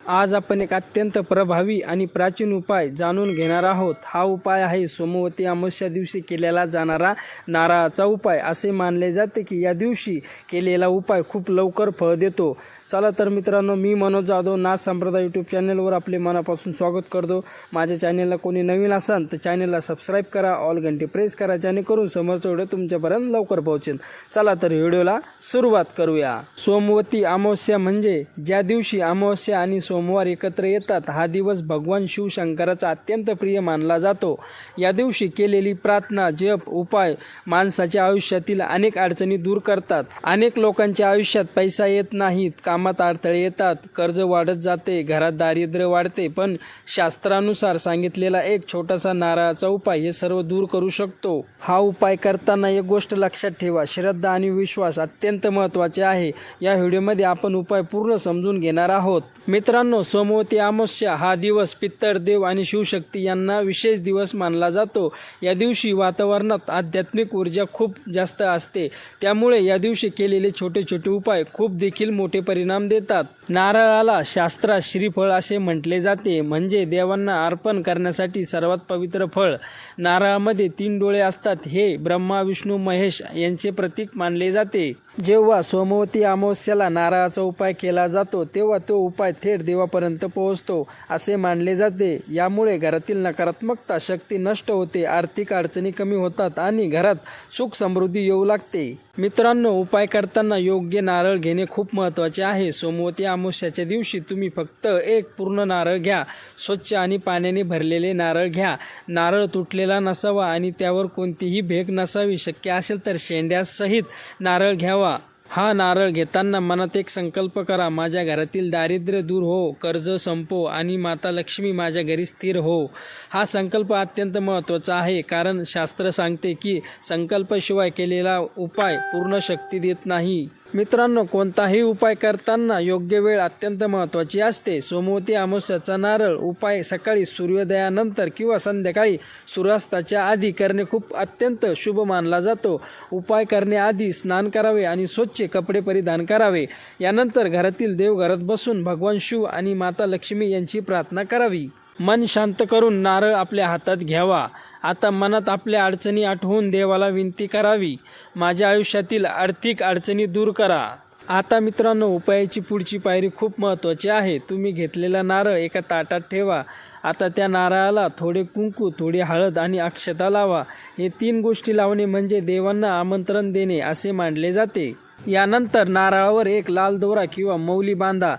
आज आपण एक अत्यंत प्रभावी आणि प्राचीन उपाय जाणून घेणार आहोत। हा उपाय आहे सोमवती अमावस्या दिवशी केलेला जाणारा नारळाचा उपाय। असे मानले जाते की या दिवशी केलेला उपाय खूप लवकर फळ देतो। चला तर मित्रांनो, मी मनोज जाधव नाथ संप्रदाय यूट्यूब चॅनलवर आपले मनापासून स्वागत करतो। माझ्या चॅनलला कोणी नवीन असाल तर चॅनलला सबस्क्राईब करा, ऑल घंटी प्रेस करा, जेणेकरून समोरचा व्हिडिओ तुमच्यापर्यंत लवकर पोहोचेल। चला तर व्हिडिओला सुरुवात करूया। सोमवती अमावस्या म्हणजे ज्या दिवशी अमावस्या आणि सोमवार एकत्र येतात, हा दिवस भगवान शिवशंकराचा अत्यंत प्रिय मानला जातो। या दिवशी केलेली प्रार्थना, जप, उपाय माणसाच्या आयुष्यातील अनेक अडचणी दूर करतात। अनेक लोकांच्या आयुष्यात पैसा येत नाहीत, कामात अडथळे येतात, कर्ज वाढत जाते, घरात दारिद्र्य वाढते, पण शास्त्रानुसार सांगितलेला एक छोटासा नारळाचा उपाय हे सर्व दूर करू शकतो। हा उपाय करताना एक गोष्ट लक्षात ठेवा, श्रद्धा आणि विश्वास अत्यंत महत्त्वाचे आहे। या व्हिडिओमध्ये आपण उपाय पूर्ण समजून घेणार आहोत। मित्रांनो, सोमवती अमावस्या हा दिवस पितर देव आणि शिवशक्ती यांना विशेष दिवस मानला जातो। या दिवशी वातावरणात आध्यात्मिक ऊर्जा खूप जास्त असते, त्यामुळे या दिवशी केलेले छोटे छोटे उपाय खूप देखील मोठे परिणाम देतात। नारळाला शास्त्रात श्रीफळ असे म्हटले जाते, म्हणजे देवांना अर्पण करण्यासाठी सर्वात पवित्र फळ। नारळामध्ये 3 डोळे असतात, हे ब्रह्मा, विष्णू, महेश यांचे प्रतीक मानले जाते। जेव्हा सोमवती अमावस्याला नारळाचा उपाय केला जातो, तेव्हा तो उपाय थेट देवापर्यंत पोहोचतो असे मानले जाते। यामुळे घरातील नकारात्मकता शक्ती नष्ट होते, आर्थिक अडचणी कमी होतात आणि घरात सुख समृद्धी येऊ लागते। मित्रांनो, उपाय करताना योग्य नारळ घेणे खूप महत्त्वाचे आहे। सोमवती अमावस्याच्या दिवशी तुम्ही फक्त एक पूर्ण नारळ घ्या। स्वच्छ आणि पाण्याने भरलेले नारळ घ्या। नारळ तुटलेला नसावा आणि त्यावर कोणतीही भेग नसावी। शक्य असेल तर शेंड्यासहित नारळ घ्यावा। हा नारळ घेताना मनात एक संकल्प करा, माझ्या घरातील दारिद्र्य दूर हो, कर्ज संपो आणि माता लक्ष्मी माझ्या घरी स्थिर हो। हा संकल्प अत्यंत महत्त्वाचा आहे, कारण शास्त्र सांगते की संकल्पाशिवाय केलेला उपाय पूर्ण शक्ती देत नाही। मित्रांनो, कोणताही उपाय करताना योग्य वेळ अत्यंत महत्त्वाची असते। सोमवती अमावस्याचा नारळ उपाय सकाळी सूर्योदयानंतर किंवा संध्याकाळी सूर्यास्ताच्या आधी करणे खूप अत्यंत शुभ मानला जातो। उपाय करण्याआधी स्नान करावे आणि स्वच्छ कपडे परिधान करावे। यानंतर घरातील देवघरात बसून भगवान शिव आणि माता लक्ष्मी यांची प्रार्थना करावी। मन शांत करून नारळ आपल्या हातात घ्यावा। आता मनात आपल्या अडचणी आठवून देवाला विनंती करावी, माझ्या आयुष्यातील आर्थिक अडचणी दूर करा। आता मित्रांनो, उपायाची पुढची पायरी खूप महत्त्वाची आहे। तुम्ही घेतलेला नारळ एका ताटात ठेवा। आता त्या नारळाला थोडे कुंकू, थोडी हळद आणि अक्षता लावा। हे 3 गोष्टी लावणे म्हणजे देवांना आमंत्रण देणे असे मानले जाते। यानंतर नारळावर एक लाल दोरा किंवा मौली बांधा।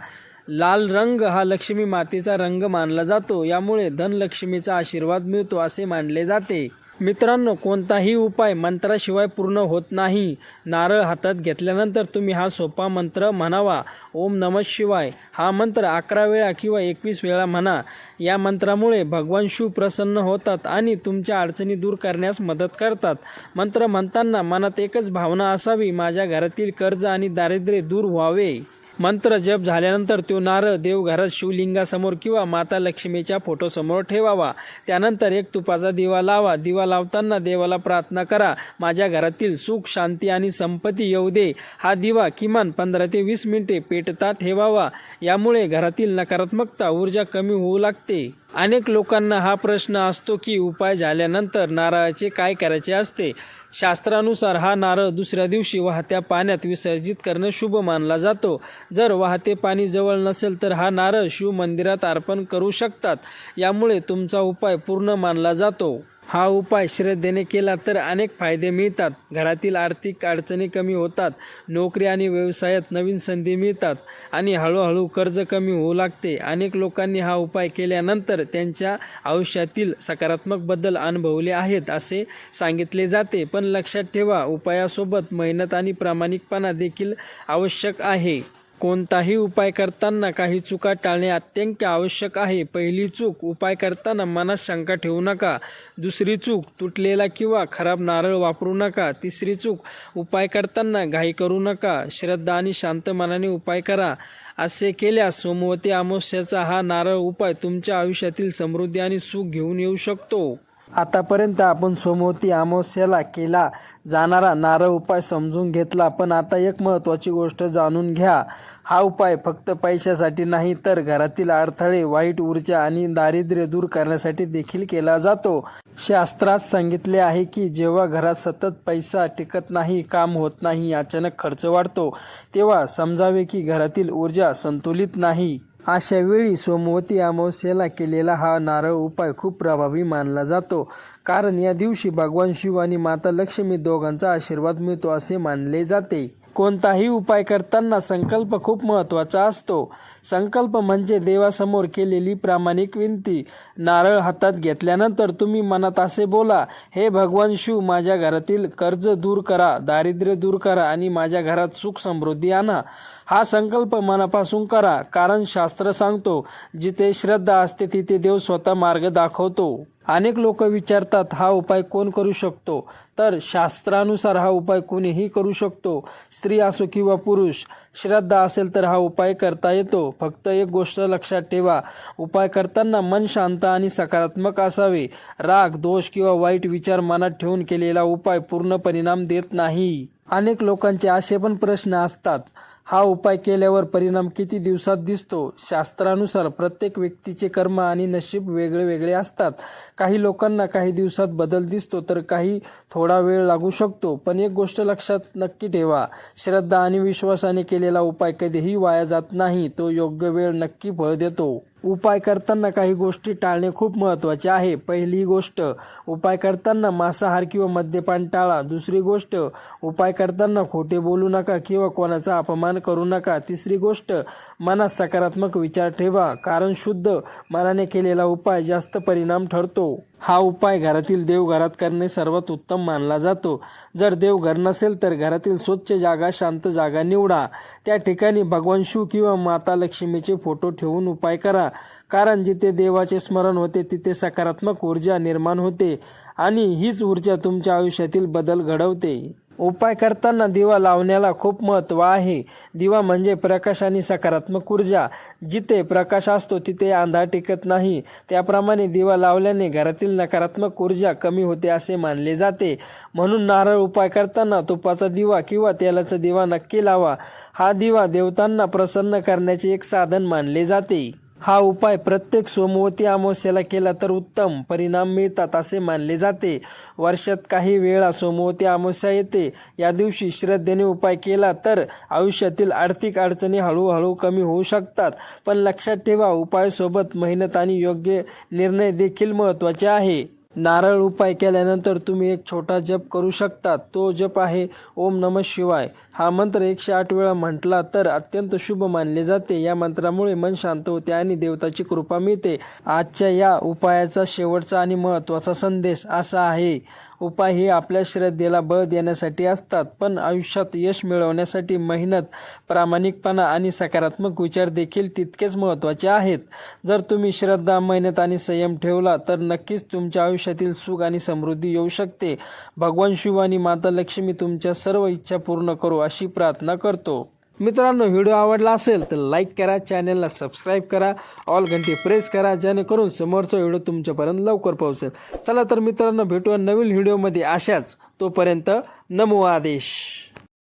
लाल रंग हा लक्ष्मी मातेचा रंग मानला जातो, यामुळे धनलक्ष्मीचा आशीर्वाद मिळतो असे मानले जाते। मित्रांनो, कोणताही उपाय मंत्राशिवाय पूर्ण होत नाही। नारळ हातात घेतल्यानंतर तुम्ही हा सोपा मंत्र म्हणावा, ओम नमः शिवाय। हा मंत्र 11 वेळा किंवा 21 वेळा म्हणा। या मंत्रामुळे भगवान शिव प्रसन्न होतात आणि तुमच्या अडचणी दूर करण्यास मदत करतात। मंत्र म्हणताना मनात एकच भावना असावी, माझ्या घरातील कर्ज आणि दारिद्र्य दूर व्हावे। मंत्र जप झाल्यानंतर तो नारळ देवघरात शिवलिंगासमोर किंवा माता लक्ष्मीच्या फोटोसमोर ठेवावा। त्यानंतर एक तुपाचा दिवा लावा। दिवा लावताना देवाला प्रार्थना करा, माझ्या घरातील सुख, शांती आणि संपत्ती येऊ दे। हा दिवा किमान 15 ते 20 मिनिटे पेटता ठेवावा। यामुळे घरातील नकारात्मकता ऊर्जा कमी होऊ लागते। अनेक लोकांना हा प्रश्न असतो की उपाय झाल्यानंतर नारळाचे काय करायचे असते। शास्त्रानुसार हा नारळ दुसऱ्या दिवशी वाहत्या पाण्यात विसर्जित करणे शुभ मानला जातो। जर वाहते पाणी जवळ नसेल तर हा नारळ शिव मंदिरात अर्पण करू शकतात। यामुळे तुमचा उपाय पूर्ण मानला जातो। हा उपाय श्रद्धेने केला तर अनेक फायदे मिळतात। घरातील आर्थिक अडचणी कमी होतात, नोकरी आणि व्यवसायात नवीन संधी मिळतात आणि हळूहळू कर्ज कमी होऊ लागते। अनेक लोकांनी हा उपाय केल्यानंतर त्यांच्या आयुष्यातील सकारात्मक बदल अनुभवले आहेत असे सांगितले जाते। पण लक्षात ठेवा, उपायासोबत मेहनत आणि प्रामाणिकपणा देखील आवश्यक आहे। कोणताही उपाय करताना काही चुका टाळणे अत्यंत आवश्यक आहे। पहिली चूक, उपाय करताना मनात शंका ठेवू नका। दुसरी चूक, तुटलेला किंवा खराब नारळ वापरू नका। तिसरी चूक, उपाय करताना घाई करू नका। श्रद्धा आणि शांत मनाने उपाय करा। असे केल्यास सोमवती अमावस्याचा हा नारळ उपाय तुमच्या आयुष्यातील समृद्धी आणि सुख घेऊन येऊ शकतो। आतापर्यंत आपण सोमवती अमावस्येला केला जाणारा नारळ उपाय समजून घेतला, पण आता एक महत्त्वाची गोष्ट जाणून घ्या. हा उपाय फक्त पैशासाठी नाही तर घरातील अडथळे, वाईट ऊर्जा आणि दारिद्र्य दूर करण्यासाठी देखील केला जातो. शास्त्रात सांगितले आहे की जेव्हा घरात सतत पैसा टिकत नाही, काम होत नाही, अचानक खर्च वाढतो, तेव्हा समजावे की घरातील ऊर्जा संतुलित नाही. अशा वेळी सोमवती अमावस्येला केलेला हा नारळ उपाय खूप प्रभावी मानला जातो, कारण या दिवशी भगवान शिव आणि माता लक्ष्मी दोघांचा आशीर्वाद मिळतो असे मानले जाते. कोणताही उपाय करताना संकल्प खूप महत्त्वाचा असतो. संकल्प म्हणजे देवासमोर केलेली प्रामाणिक विनंती. नारळ हातात घेतल्यानंतर तुम्ही मनात असे बोला, हे भगवान शिव, माझ्या घरातील कर्ज दूर करा, दारिद्र्य दूर करा आणि माझ्या घरात सुख समृद्धी आणा. हा संकल्प मनापासून करा, कारण शास्त्र सांगतो, जिथे श्रद्धा असते तिथे देव स्वतः मार्ग दाखवतो. अनेक लोक विचारतात, हा उपाय कोण करू शकतो? तर शास्त्रानुसार हा उपाय कोणीही करू शकतो, स्त्री असो किंवा पुरुष. श्रद्धा असेल तर हा उपाय करता येतो. फक्त एक गोष्ट लक्षात ठेवा, उपाय करताना मन शांत आणि सकारात्मक असावे. राग, दोष किंवा वाईट विचार मनात ठेवून केलेला उपाय पूर्ण परिणाम देत नाही. अनेक लोकांचे असे पण प्रश्न असतात, हा उपाय केल्यावर परिणाम किती दिवसात दिसतो? शास्त्रानुसार प्रत्येक व्यक्तीचे कर्म आणि नशीब वेगळे वेगळे असतात. काही लोकांना काही दिवसात बदल दिसतो तर काही थोडा वेळ लागू शकतो. पण एक गोष्ट लक्षात नक्की ठेवा, श्रद्धा आणि विश्वासाने केलेला उपाय कधीही वाया जात नाही. तो योग्य वेळ नक्की फळ देतो. उपाय करताना काही गोष्टी टाळणे खूप महत्त्वाचे आहे. पहिली गोष्ट, उपाय करताना मांसाहार किंवा मद्यपान टाळा. दुसरी गोष्ट, उपाय करताना खोटे बोलू नका किंवा कोणाचा अपमान करू नका. तिसरी गोष्ट, मनात सकारात्मक विचार ठेवा, कारण शुद्ध मनाने केलेला उपाय जास्त परिणाम ठरतो. हा उपाय घरातील देवघरात करणे सर्वात उत्तम मानला जातो. जर देवघर नसेल तर घरातील स्वच्छ जागा, शांत जागा निवडा. त्या ठिकाणी भगवान शिव किंवा माता लक्ष्मीचे फोटो ठेवून उपाय करा, कारण जिथे देवाचे स्मरण होते तिथे सकारात्मक ऊर्जा निर्माण होते आणि हीच ऊर्जा तुमच्या आयुष्यातील बदल घडवते. उपाय करताना दिवा लावण्याला खूप महत्त्व आहे. दिवा म्हणजे प्रकाश आणि सकारात्मक ऊर्जा. जिथे प्रकाश असतो तिथे अंधार टिकत नाही. त्याप्रमाणे दिवा लावल्याने घरातील नकारात्मक ऊर्जा कमी होते असे मानले जाते. म्हणून नारळ उपाय करताना तुपाचा दिवा किंवा तेलाचा दिवा नक्की लावा. हा दिवा देवतांना प्रसन्न करण्याचे एक साधन मानले जाते. हा उपाय प्रत्येक सोमवती अमावस्येला केला तर उत्तम परिणाम मिळतात असे मानले जाते. वर्षात काही वेळा सोमवती अमावस्या येते. या दिवशी श्रद्धेने उपाय केला तर आयुष्यातील आर्थिक अडचणी हळूहळू कमी होऊ शकतात. पण लक्षात ठेवा, उपायासोबत मेहनत आणि योग्य निर्णय देखील महत्त्वाचे आहे. नारळ उपाय केल्यानंतर तुम्ही एक छोटा जप करू शकता. तो जप आहे ओम नमः शिवाय. हा मंत्र 108 वेळा म्हटला तर अत्यंत शुभ मानले जाते. या मंत्रामुळे मन शांत होते आणि देवताची कृपा मिळते. आजच्या या उपायाचा शेवटचा आणि महत्त्वाचा संदेश असा आहे, उपाय हे आपल्या श्रद्धेला बळ देण्यासाठी असतात, पण आयुष्यात यश मिळवण्यासाठी मेहनत, प्रामाणिकपणा आणि सकारात्मक विचार देखील तितकेच महत्त्वाचे आहेत. जर तुम्ही श्रद्धा, मेहनत आणि संयम ठेवला तर नक्कीच तुमच्या आयुष्यातील सुख आणि समृद्धी येऊ शकते. भगवान शिव आणि माता लक्ष्मी तुमच्या सर्व इच्छा पूर्ण करो अशी प्रार्थना करतो. मित्रांनो, व्हिडिओ आवडला असेल तर लाईक करा, चॅनलला सबस्क्राईब करा, ऑल घंटी प्रेस करा, जेणेकरून समोरचा व्हिडिओ तुमच्यापर्यंत लवकर पोहोचेल. चला तर मित्रांनो, भेटूया नवीन व्हिडिओमध्ये अशाच. तोपर्यंत नमो आदेश.